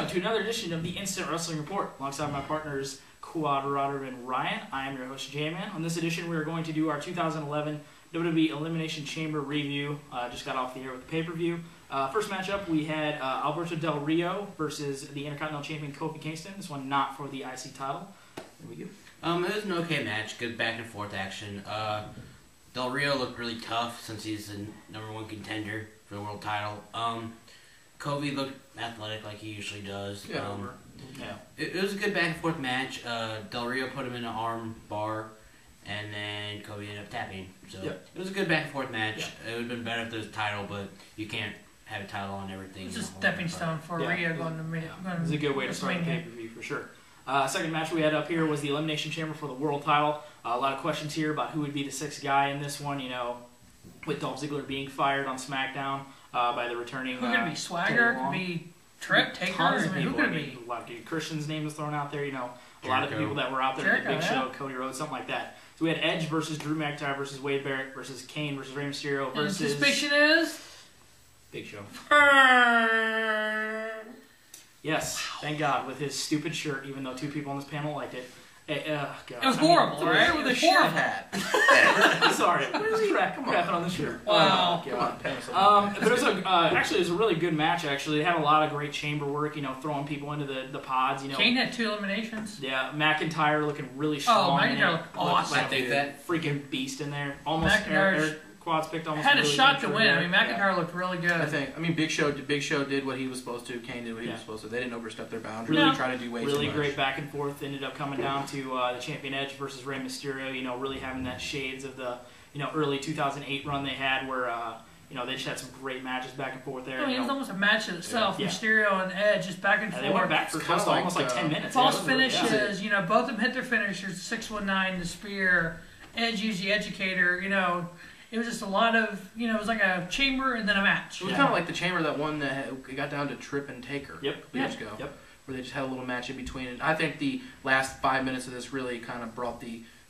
up to another edition of the Instant Wrestling Report. Alongside my partners, Quadrado and Ryan, I am your host, J-Man. On this edition, we are going to do our 2011 WWE Elimination Chamber review. Just got off the air with the pay-per-view. First matchup, we had Alberto Del Rio versus the Intercontinental Champion Kofi Kingston. This one not for the IC title. There we go. It was an okay match. Good back and forth action. Del Rio looked really tough since he's the #1 contender for the world title. Kofi looked athletic like he usually does. Yeah. It was a good back and forth match. Del Rio put him in an arm bar, and then Kofi ended up tapping. So it was a good back and forth match. It would have been better if there was a title, but you can't have a title on everything. It's a stepping stone for Rio going to mid. It's a good way to start the pay-per-view for sure. Second match we had up here was the Elimination Chamber for the world title. A lot of questions here about who would be the sixth guy in this one. You know, with Dolph Ziggler being fired on SmackDown by the returning. Who could it be? Swagger? Could be Trip? Taker? Who could it be? A lot of Christian's name was thrown out there. You know, a lot of the people that were out there. The Big Show, Cody Rhodes, something like that. So we had Edge versus Drew McIntyre versus Wade Barrett versus Kane versus Rey Mysterio versus. And anticipation is Big Show. Yes, thank God, with his stupid shirt, even though two people on this panel liked it. God. It was horrible, right? With a shirt hat. Sorry, what is he crapping on the shirt? Wow. Oh, God. But it was actually, it was a really good match, actually. They had a lot of great chamber work, you know, throwing people into the pods, you know. Kane had 2 eliminations. Yeah, McIntyre looking really strong. Oh, McIntyre looked awesome. I think that freaking beast in there. Almost Eric Quads picked almost had a really shot to good win. there. I mean, McIntyre looked really good. I mean, Big Show did what he was supposed to. Kane did what he was supposed to. They didn't overstep their boundaries. Really try to do way too much. Really great back and forth. Ended up coming down to the champion Edge versus Rey Mysterio. You know, really having that shades of the early 2008 run they had, where they just had some great matches back and forth there. I mean, it was almost a match in itself. Yeah. Mysterio and Edge just back and forth. They went back for close to almost like 10 minutes. False finishes. You know, both of them hit their finishers. 619, the spear. Edge used the educator. You know. It was just a lot of, it was like a chamber and then a match. It was kind of like the chamber that won that got down to Trip and Taker years ago. Yep. Where they just had a little match in between. And I think the last 5 minutes of this really kind of brought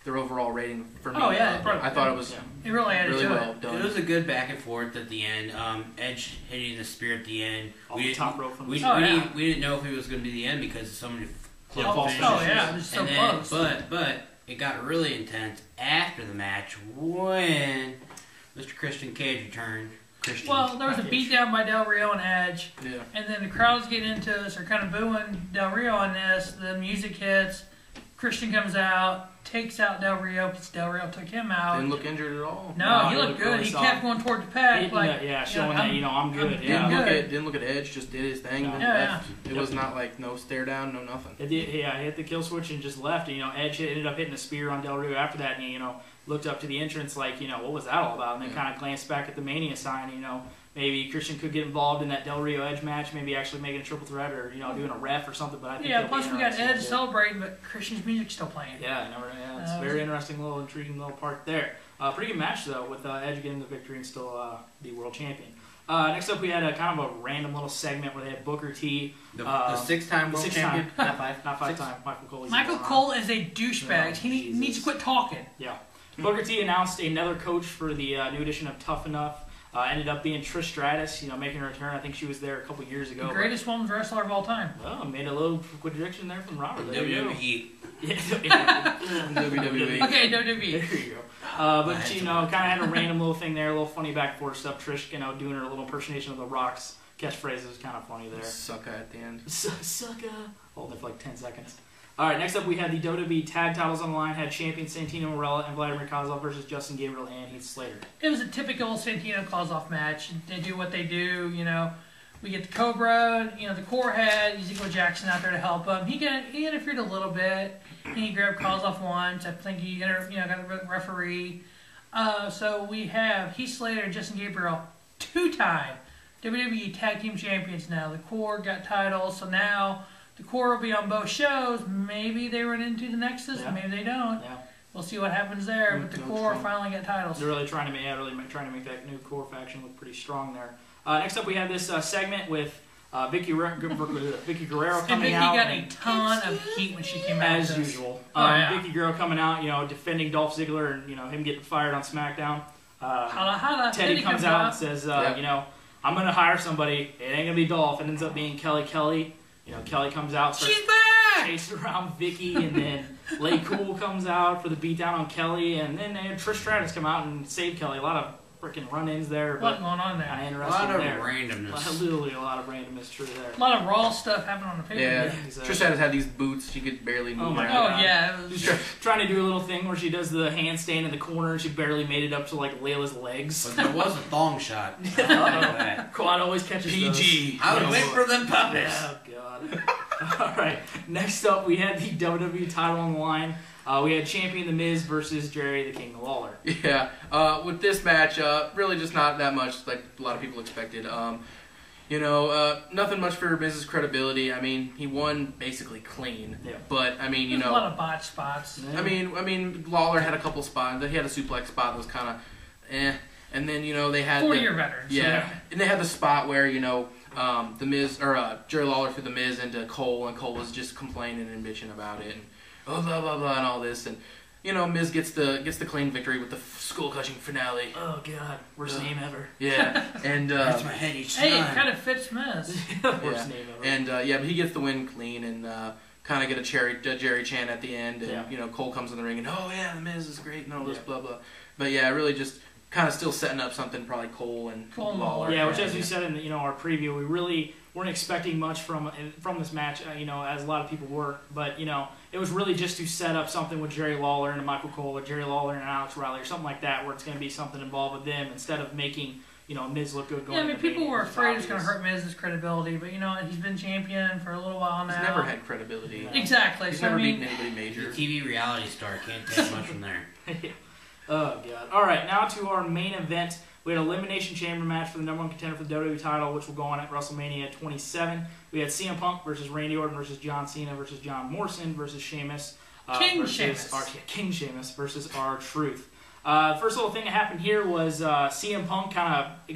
their overall rating for me. Oh, yeah. I thought it was it really added really to well it. done. It was a good back and forth at the end. Edge hitting the spear at the end. Off the top rope from we didn't know if it was going to be the end because so many false finishes. Oh, yeah. It was so close. But it got really intense after the match when Mr. Christian Cage returned. Well, there was a beatdown by Del Rio and Edge. Yeah. And then the crowd's getting into us. They're kind of booing Del Rio on this. The music hits. Christian comes out, takes out Del Rio, because Del Rio took him out. Didn't look injured at all. No, he looked good. Really he solid. kept going toward the pack. Showing that, I'm good. Didn't look at Edge, just did his thing. No. Left. It was not like no stare down, no nothing. Hit the kill switch and just left. And, Edge ended up hitting a spear on Del Rio after that, and looked up to the entrance like, what was that all about? And then kind of glanced back at the Mania sign, maybe Christian could get involved in that Del Rio Edge match, maybe actually making a triple threat or, doing a ref or something. But I think plus we got Edge celebrating, but Christian's music's still playing. It's a very interesting little intriguing little part there. Pretty good match, though, with Edge getting the victory and still the world champion. Next up, we had a kind of a random little segment where they had Booker T. The 6-time world champion. Not five-time. Michael Cole is a douchebag. He needs to quit talking. Yeah. Booker T announced another coach for the new edition of Tough Enough. Ended up being Trish Stratus, making a return. I think she was there a couple years ago. The greatest women's wrestler of all time. Well, made a little prediction there from Robert. WWE. WWE. Okay, WWE. There you go. But kind of had a random little thing there, a little funny back and forth stuff. Trish, doing her little impersonation of The Rock's catchphrase was kind of funny there. Sucka at the end. Sucka. Holding it for like 10 seconds. All right, next up we had the WWE Tag Titles on the line. Had champion Santino Marella and Vladimir Kozlov versus Justin Gabriel and Heath Slater. It was a typical Santino Kozlov match. They do what they do, We get the Cobra, the core had Ezekiel Jackson out there to help him. He interfered a little bit. He grabbed Kozlov once. I think he got a referee. So we have Heath Slater and Justin Gabriel, 2-time WWE Tag Team Champions now. The core got titles, so now the core will be on both shows. Maybe they run into the Nexus, maybe they don't. Yeah. We'll see what happens there, but the core finally got titles. They're really trying to make that new core faction look pretty strong there. Next up, we have this segment with Vicky Guerrero coming out. And Vicky got a ton of heat when she came out. As usual. Vicky Guerrero coming out, defending Dolph Ziggler and, him getting fired on SmackDown. Holla. Teddy comes out and says, I'm going to hire somebody. It ain't going to be Dolph. It ends up being Kelly. Kelly comes out, starts She's back! chasing around Vicky, and then Lay Cool comes out for the beatdown on Kelly, and then Trish Stratus come out and save Kelly. A lot of freaking run-ins there. A lot going on there. Kind of A lot of there. randomness. Literally a lot of randomness true there. A lot of Raw stuff happening on the paper. Yeah, exactly. Trish Stratus had these boots. She could barely move my around. God. Oh, yeah. It was She's trying to do a little thing where she does the handstand in the corner, and she barely made it up to like Layla's legs. But there was a thong shot. That. Quad always catches PG. I was waiting for them puppets. Oh god. All right. Next up, we had the WWE title on the line. We had champion The Miz versus Jerry the King Lawler. Yeah, with this match, really just not that much like a lot of people expected. Nothing much for Miz's credibility. I mean, he won basically clean. Yeah. But I mean, a lot of botch spots. Yeah. I mean, Lawler had a couple spots. He had a suplex spot that was kind of, and then they had 40-year veterans. Yeah, and they had the spot where the Miz or Jerry Lawler threw the Miz into Cole, and Cole was just complaining and bitching about it, and blah blah blah and all this, and Miz gets the clean victory with the skull crushing finale. Oh god, worst name ever. Yeah, and That's my head each time. Hey, it kind of fits Miz. Worst name ever. and but he gets the win clean, and kind of get a Jerry chant at the end, and Yeah. Cole comes in the ring, and oh yeah, the Miz is great and all this blah blah. But yeah, really just kind of still setting up something probably Cole and Lawler. Yeah, which as we said in our preview, we really weren't expecting much from this match, as a lot of people were. But it was really just to set up something with Jerry Lawler and Michael Cole, or Jerry Lawler and Alex Riley, or something like that, where it's going to be something involved with them instead of making Miz look good. Going Yeah, I mean, people were afraid it's it's going to hurt Miz's credibility, but he's been champion for a little while now. He's never had credibility. Exactly. He's So never I mean, beaten anybody major. The TV reality star can't take much from there. Oh god! All right, now to our main event. We had an Elimination Chamber match for the #1 contender for the WWE title, which will go on at WrestleMania 27. We had CM Punk versus Randy Orton versus John Cena versus John Morrison versus Sheamus. King Sheamus versus R-Truth. First little thing that happened here was CM Punk kind of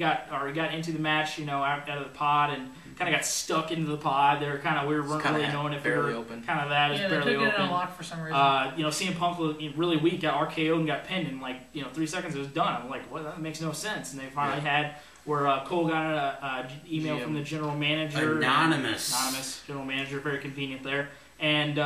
got into the match, out of the pod, and kind of got stuck into the pod. They were kind of weird, weren't really knowing if barely we were open. kind of that. yeah, It's they barely took it open. in a lock for some reason. CM Punk looked really weak, got RKO'd and got pinned in 3 seconds. It was done. I'm like, what? That makes no sense. And they finally had where Cole got an email from the general manager, Anonymous general manager, very convenient there, and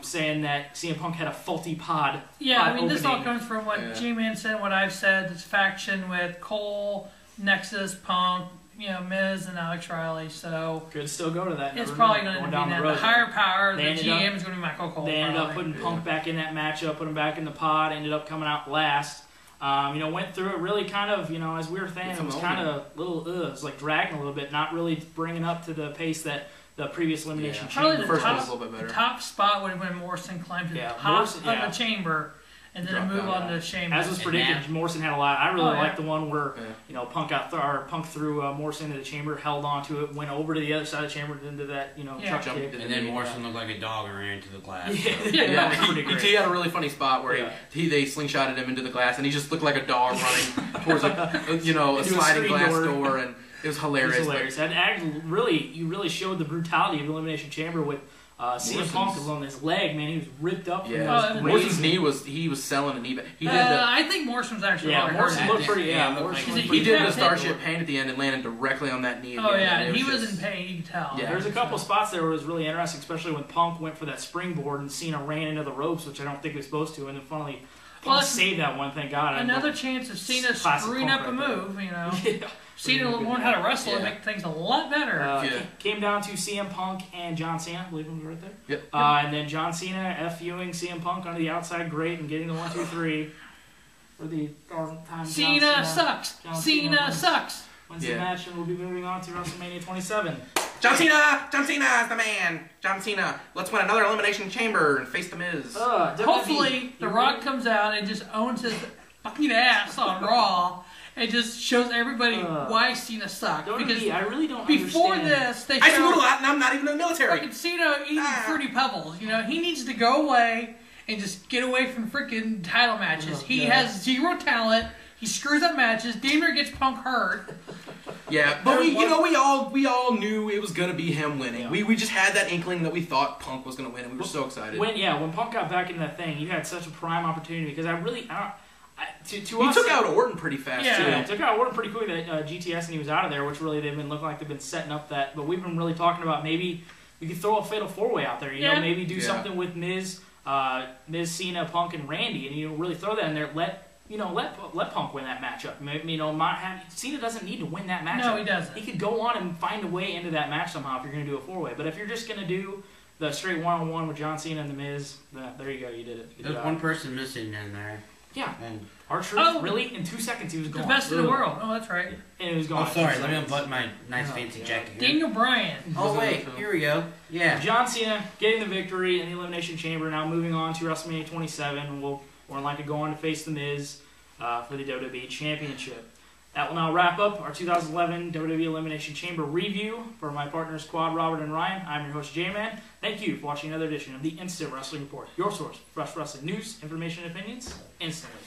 saying that CM Punk had a faulty pod. Yeah, pod I mean, this all opening. comes from what G-Man said, what I've said. This faction with Cole, Nexus, Punk, Miz, and Alex Riley. So Could still go to that. it's never probably know, going to be down that. the The road. higher power, They the ended GM up- is going to be Michael Cole. They ended up probably. putting Punk back in that matchup, put him back in the pod, ended up coming out last. Went through it really kind of, as we were saying, it was kind of it was like dragging a little bit, not really bringing up to the pace that the previous Elimination Probably Chamber. the First one top, was a little bit better. the top spot would have been Morrison climbed to the top Morrison, of the chamber, and then Dropped move out, on to Sheamus. As was predicted, Morrison had a lot. I really Oh, yeah. liked the one where Punk threw Morrison into the chamber, held onto it, went over to the other side of the chamber into that truck Jumped kick. in. And then Morrison looked like a dog and ran into the glass. Yeah, that was pretty great. He had a really funny spot where they slingshotted him into the glass, and he just looked like a dog running towards a sliding glass door, and it was hilarious. It was hilarious. And you really showed the brutality of the Elimination Chamber with CM Punk on his leg. Man, he was ripped up. Yeah, Morrison's knee was selling a knee back. He did I think Morrison was actually really Morrison hurt. looked pretty. he did the Starship pain at the end and landed directly on that knee. Oh again, yeah, and and it he was just- in pain. You could tell. Yeah. There's a couple spots there where it was really interesting, especially when Punk went for that springboard and Cena ran into the ropes, which I don't think he was supposed to, and then finally Punk saved that one. Thank God. Another chance of Cena Classic screwing Punk up a right there. move, Yeah. Cena learned how to wrestle and Yeah. make things a lot better. Came down to CM Punk and John Cena. I believe him right there. Yep. And then John Cena FUing CM Punk under the outside grate and getting the 1, 2, 3 for the 1,000th time. Cena sucks. Cena sucks. Wins the match, and we'll be moving on to WrestleMania 27. John Cena is the man. John Cena, let's win another Elimination Chamber and face the Miz. Hopefully, The Rock comes out and just owns his fucking ass on Raw. It just shows everybody why Cena sucked. Because I really don't before understand. this, they I showed salute a lot, and I'm not even in the military. fucking Cena eating Fruity Pebbles. He needs to go away and just get away from freaking title matches. He has zero talent. He screws up matches. Damn near gets Punk hurt. Yeah, but we all knew it was gonna be him winning. Yeah. We just had that inkling that we thought Punk was gonna win, and we were so excited. When Punk got back into that thing, you had such a prime opportunity because he took out Orton pretty fast too. Yeah, took out Orton pretty quickly at GTS, and he was out of there. Which really they've been looking like they've been setting up that. But we've been really talking about maybe we could throw a fatal 4-way out there. You know, maybe do something with Miz, Cena, Punk, and Randy, and really throw that in there. Let Punk win that matchup. Cena doesn't need to win that matchup. No, he doesn't. He could go on and find a way into that match somehow if you're going to do a 4-way. But if you're just going to do the straight 1-on-1 with John Cena and The Miz, there you go. You did it. There's one person missing in there. Yeah. And R-Truth, really? In 2 seconds he was gone. The best in the world. Oh, that's right. And he was gone. Oh, sorry. Let me unbutton my nice fancy jacket here. Daniel Bryan. Oh, wait. Here we go. Yeah. John Cena getting the victory in the Elimination Chamber. Now moving on to WrestleMania 27. We'll more than likely go on to face The Miz for the WWE Championship. That will now wrap up our 2011 WWE Elimination Chamber review. For my partners Quad, Robert, and Ryan, I'm your host J-Man. Thank you for watching another edition of the Instant Wrestling Report, your source for fresh wrestling news, information, and opinions instantly.